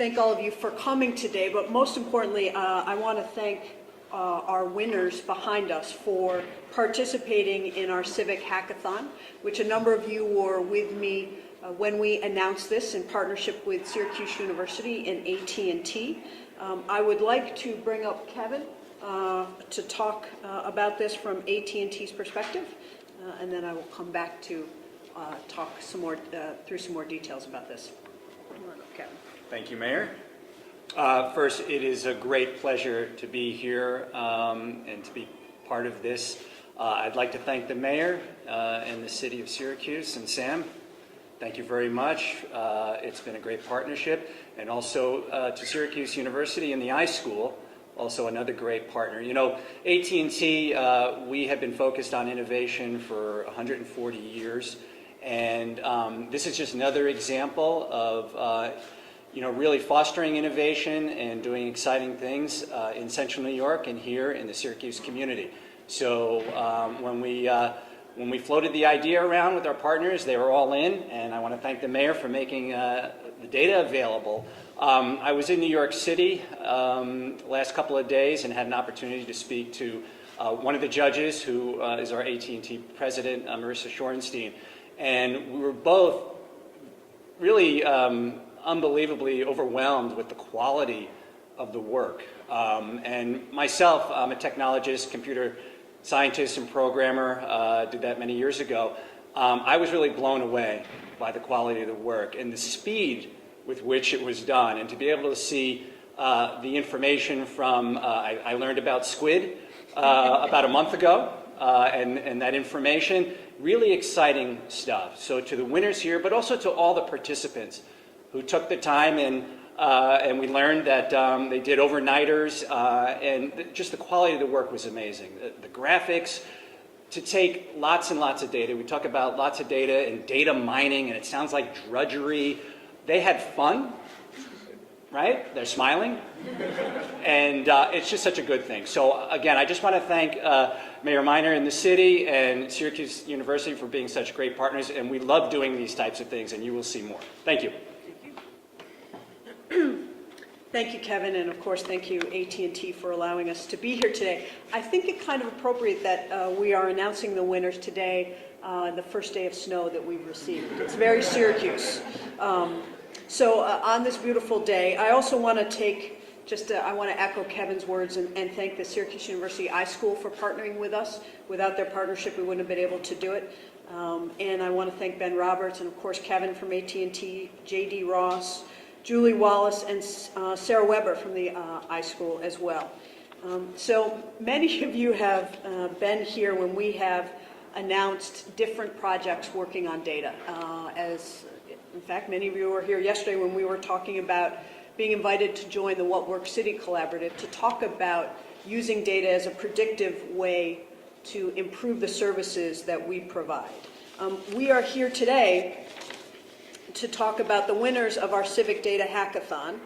thank all of you for coming today, but most importantly, I want to thank our winners behind us for participating in our Civic Hackathon, which a number of you were with me when we announced this in partnership with Syracuse University and AT&T. I would like to bring up Kevin to talk about this from AT&T's perspective, and then I will come back to talk some more through some more details about this. Kevin. Thank you, Mayor. First, it is a great pleasure to be here and to be part of this. I'd like to thank the Mayor and the City of Syracuse and Sam. Thank you very much. It's been a great partnership. And also to Syracuse University and the iSchool, also another great partner. You know, AT&T, we have been focused on innovation for 140 years. And this is just another example of you know, really fostering innovation and doing exciting things in Central New York and here in the Syracuse community. So when we floated the idea around with our partners, they were all in, and I want to thank the Mayor for making the data available. I was in New York City last couple of days and had an opportunity to speak to one of the judges, who is our AT&T president, Marissa Shorenstein, and we were both really unbelievably overwhelmed with the quality of the work. And myself, I'm a technologist, computer scientist and programmer, did that many years ago. I was really blown away by the quality of the work and the speed with which it was done, and to be able to see the information from, I learned about squid about a month ago, and that information, really exciting stuff. So to the winners here, but also to all the participants who took the time, and we learned that they did overnighters, and just the quality of the work was amazing. The graphics, to take lots and lots of data. We talk about lots of data and data mining, and it sounds like drudgery. They had fun, right? They're smiling, and it's just such a good thing. So again, I just want to thank Mayor Miner and the city and Syracuse University for being such great partners, and we love doing these types of things, and you will see more. Thank you. Thank you, Kevin, and of course, thank you, AT&T, for allowing us to be here today. I think it's kind of appropriate that we are announcing the winners today, the first day of snow that we've received. It's very Syracuse. So on this beautiful day, I also want to take, I want to echo Kevin's words and thank the Syracuse University iSchool for partnering with us. Without their partnership, we wouldn't have been able to do it. And I want to thank Ben Roberts and, of course, Kevin from AT&T, J.D. Ross, Julie Wallace, and Sarah Weber from the iSchool as well. So many of you have been here when we have announced different projects working on data. In fact, many of you were here yesterday when we were talking about being invited to join the What Works City Collaborative to talk about using data as a predictive way to improve the services that we provide. We are here today to talk about the winners of our Civic Data Hackathon,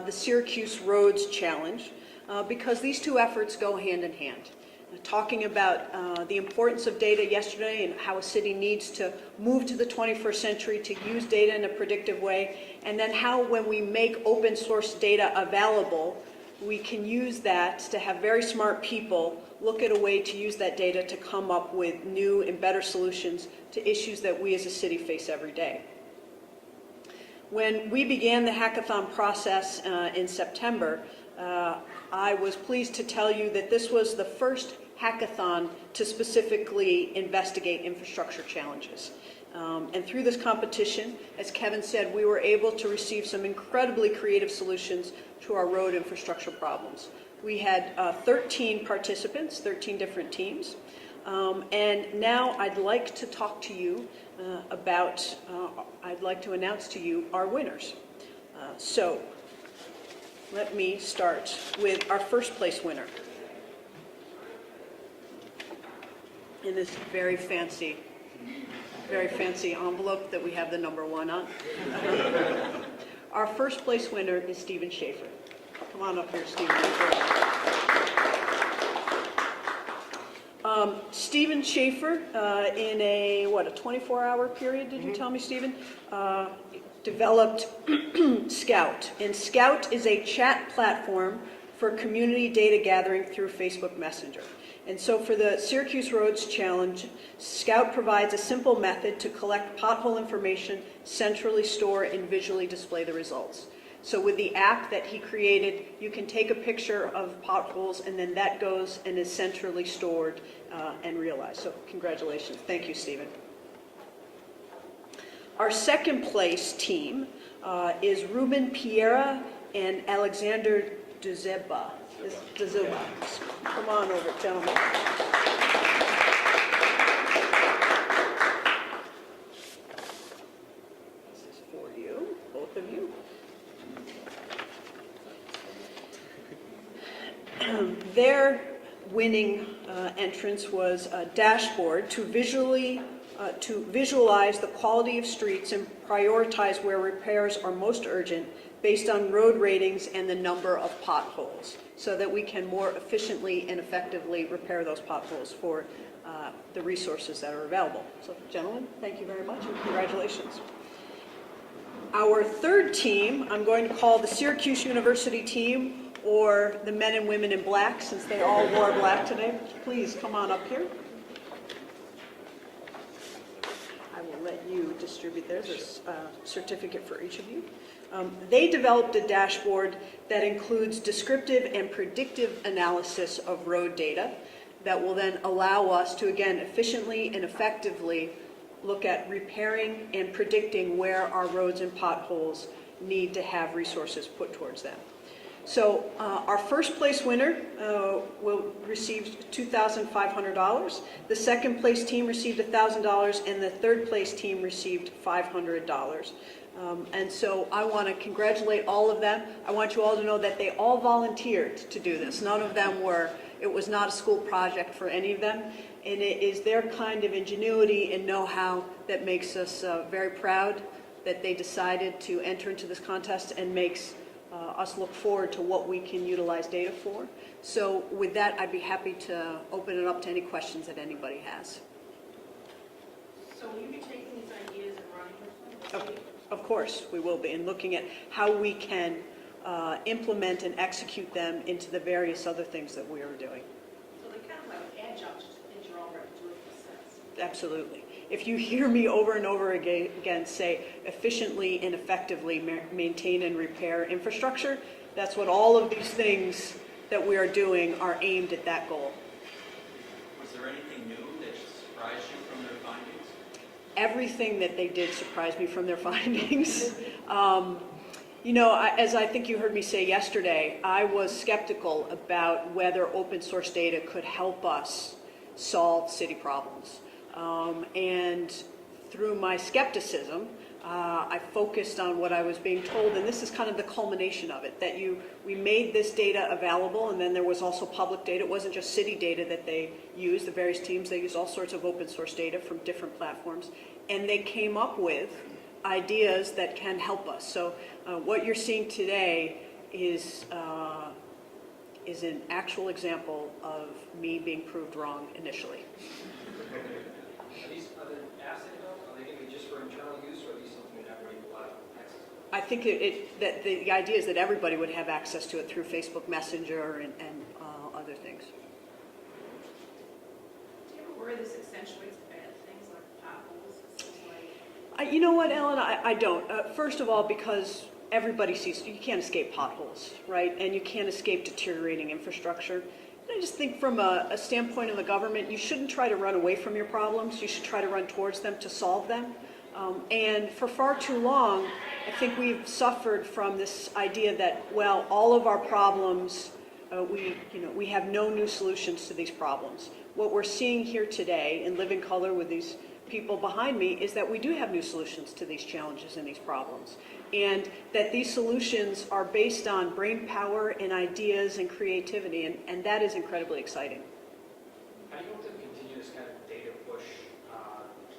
the Syracuse Roads Challenge, because these two efforts go hand in hand. Talking about the importance of data yesterday and how a city needs to move to the 21st century to use data in a predictive way, and then how when we make open source data available, we can use that to have very smart people look at a way to use that data to come up with new and better solutions to issues that we as a city face every day. When we began the hackathon process in September, I was pleased to tell you that this was the first hackathon to specifically investigate infrastructure challenges. And through this competition, as Kevin said, we were able to receive some incredibly creative solutions to our road infrastructure problems. We had 13 participants, 13 different teams. And now I'd like to talk to you I'd like to announce to you our winners. So let me start with our first place winner in this very fancy envelope that we have the number 1 on. Our first place winner is Stephen Schaefer. Come on up here, Stephen. Stephen Schaefer, in a 24-hour period, did you tell me, Stephen? developed Scout. And Scout is a chat platform for community data gathering through Facebook Messenger. And so for the Syracuse Roads Challenge, Scout provides a simple method to collect pothole information, centrally store, and visually display the results. So with the app that he created, you can take a picture of potholes, and then that goes and is centrally stored and realized. So congratulations. Thank you, Stephen. Our second place team is Ruben Piera and Alexander Dzeba. Come on over, gentlemen. This is for you, both of you. Their winning entrance was a dashboard to visualize the quality of streets and prioritize where repairs are most urgent based on road ratings and the number of potholes, so that we can more efficiently and effectively repair those potholes for the resources that are available. So, gentlemen, thank you very much and congratulations. Our third team, I'm going to call the Syracuse University team, or the men and women in black, since they all wore black today. Please come on up here. I will let you distribute theirs. There's a certificate for each of you. They developed a dashboard that includes descriptive and predictive analysis of road data that will then allow us to, again, efficiently and effectively look at repairing and predicting where our roads and potholes need to have resources put towards them. So our first place winner will receive $2,500. The second place team received $1,000, and the third place team received $500. And so I want to congratulate all of them. I want you all to know that they all volunteered to do this. None of them it was not a school project for any of them. And it is their kind of ingenuity and know-how that makes us very proud that they decided to enter into this contest and makes us look forward to what we can utilize data for. So with that, I'd be happy to open it up to any questions that anybody has. So will you be taking these ideas and running with them? Of course, we will be, and looking at how we can implement and execute them into the various other things that we are doing. So they're kind of like adjuncts to things you're already doing in a sense. Absolutely. If you hear me over and over again say efficiently and effectively maintain and repair infrastructure, that's what all of these things that we are doing are aimed at that goal. Was there anything new that surprised you from their findings? Everything that they did surprised me from their findings. As I think you heard me say yesterday, I was skeptical about whether open source data could help us solve city problems. And through my skepticism, I focused on what I was being told, and this is kind of the culmination of it, that we made this data available, and then there was also public data. It wasn't just city data that they used, the various teams. They used all sorts of open source data from different platforms, and they came up with ideas that can help us. So what you're seeing today is an actual example of me being proved wrong initially. Are the apps they develop, are they going to be just for internal use, or are these something that everybody will have access to? I think that the idea is that everybody would have access to it through Facebook Messenger and other things. Do you ever worry this accentuates bad things like potholes? Things like... You know what, Ellen? I don't. First of all, because everybody sees, you can't escape potholes, right? And you can't escape deteriorating infrastructure. I just think from a standpoint of the government, you shouldn't try to run away from your problems. You should try to run towards them to solve them. And for far too long, I think we've suffered from this idea that, well, all of our problems, we have no new solutions to these problems. What we're seeing here today in living color with these people behind me is that we do have new solutions to these challenges and these problems. And that these solutions are based on brain power and ideas and creativity, and that is incredibly exciting. How do you hope to continue this kind of data push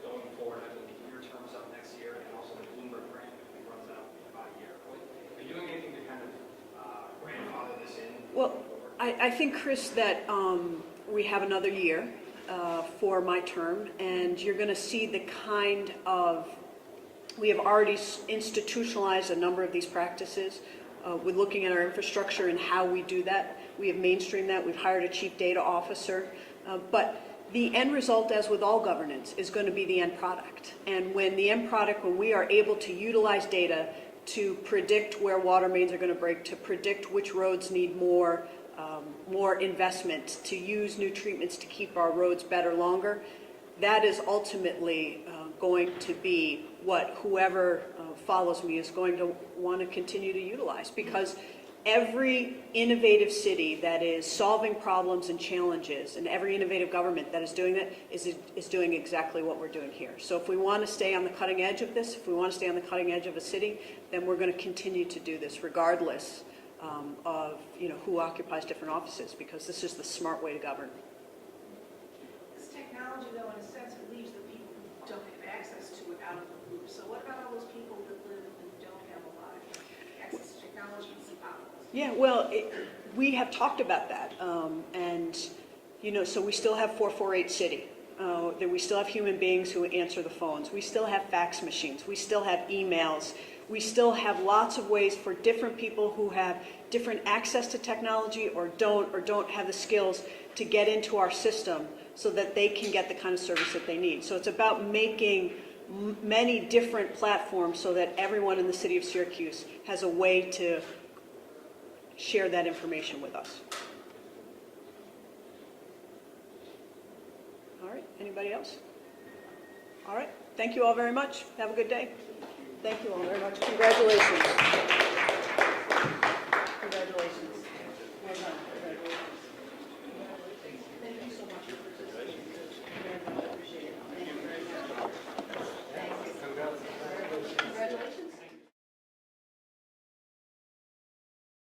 going forward? I think your term's up next year, and also the Bloomberg grant runs out in about a year. Are you doing anything to kind of grandfather this in? Well, I think, Chris, that we have another year for my term, and you're going to see the kind of We have already institutionalized a number of these practices. We're looking at our infrastructure and how we do that. We have mainstreamed that. We've hired a chief data officer. But the end result, as with all governance, is going to be the end product. And when the end product, when we are able to utilize data to predict where water mains are going to break, to predict which roads need more investment, to use new treatments to keep our roads better longer, that is ultimately going to be what whoever follows me is going to want to continue to utilize, because every innovative city that is solving problems and challenges, and every innovative government that is doing that is doing exactly what we're doing here. So if we want to stay on the cutting edge of this, if we want to stay on the cutting edge of a city, then we're going to continue to do this regardless of who occupies different offices, because this is the smart way to govern. This technology, though, in a sense, it leaves the people who don't have access to it out of the loop. So what about all those people that live and don't have a lot of access to technology and see potholes? Yeah, well, we have talked about that, and so we still have 448 City. That we still have human beings who answer the phones. We still have fax machines. We still have emails. We still have lots of ways for different people who have different access to technology or don't have the skills to get into our system so that they can get the kind of service that they need. So it's about making many different platforms so that everyone in the city of Syracuse has a way to share that information with us. All right, anybody else? All right, thank you all very much. Have a good day. Thank you all very much. Congratulations. Congratulations.